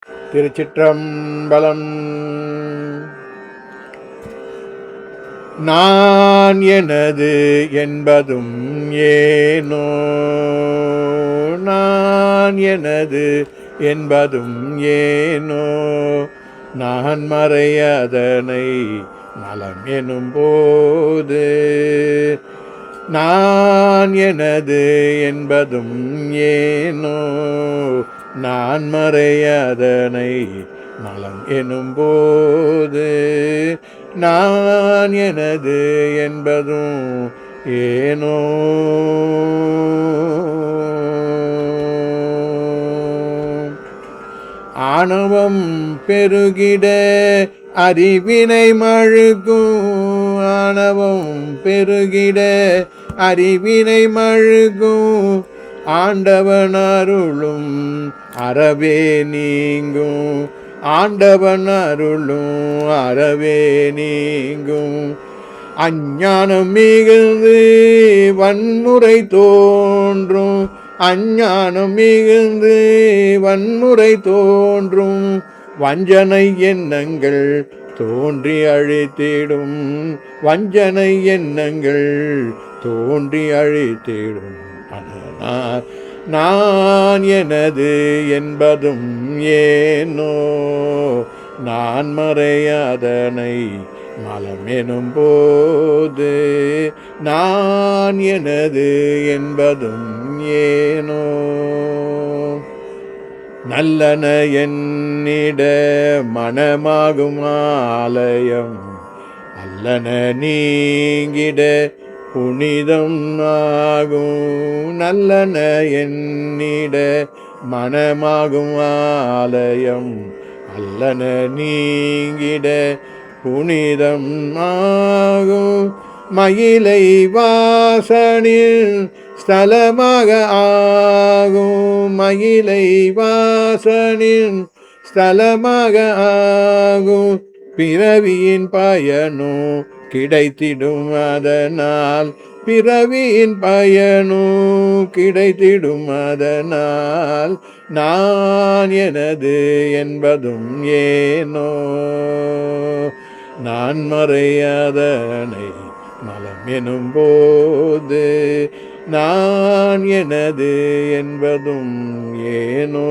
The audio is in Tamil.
திருச்சிற்றம்பலம். நான் எனது என்பதும் ஏனோ, நான் எனது என்பதும் ஏனோ, நான் மறையதனை நலம் எனும் போது. நான் எனது என்பதும் ஏனோ, நான் மறையதனை நலம் எனும் போது. நான் எனது என்பதும் ஏனோ. ஆணவம் பெருகிட அறிவினை மழுக்கும், ஆணவம் பெருகிட அறிவினை மழுக்கும், ஆண்டவன் அருளும் அறவே நீங்கும், ஆண்டவன் அருளும் அறவே நீங்கும். அஞ்ஞானம் மிகுந்து வன்முறை தோன்றும், அஞ்ஞானம் மிகுந்து வன்முறை தோன்றும், வஞ்சனை எண்ணங்கள் தோன்றி அழித்திடும், வஞ்சனை எண்ணங்கள் தோன்றி அழித்திடும். அதனால் நான் எனது என்பதும் ஏனோ, நான் மறையதனை மலம் எனும் போது. நான் எனது என்பதும் ஏனோ. நல்லன என்னிட மனமாகும் ஆலயம், அல்லன நீங்கிட புனிதம் ஆகும். நல்லன என்னிட மனமாகும் ஆலயம், அல்லன நீங்கிட புனிதம் ஆகும். மயிலை வாசனில் ஸ்தலமாக ஆகும், மயிலை வாசனில் ஸ்தலமாக ஆகும். பிறவியின் பயனும் கிடைத்திடும் அதனால், பிறவியின் பயனும் கிடைத்திடும் அதனால். நான் எனது என்பதும் ஏனோ, நான் மறையதனை நலம் எனும் போது. நான் எனது என்பதும் ஏனோ.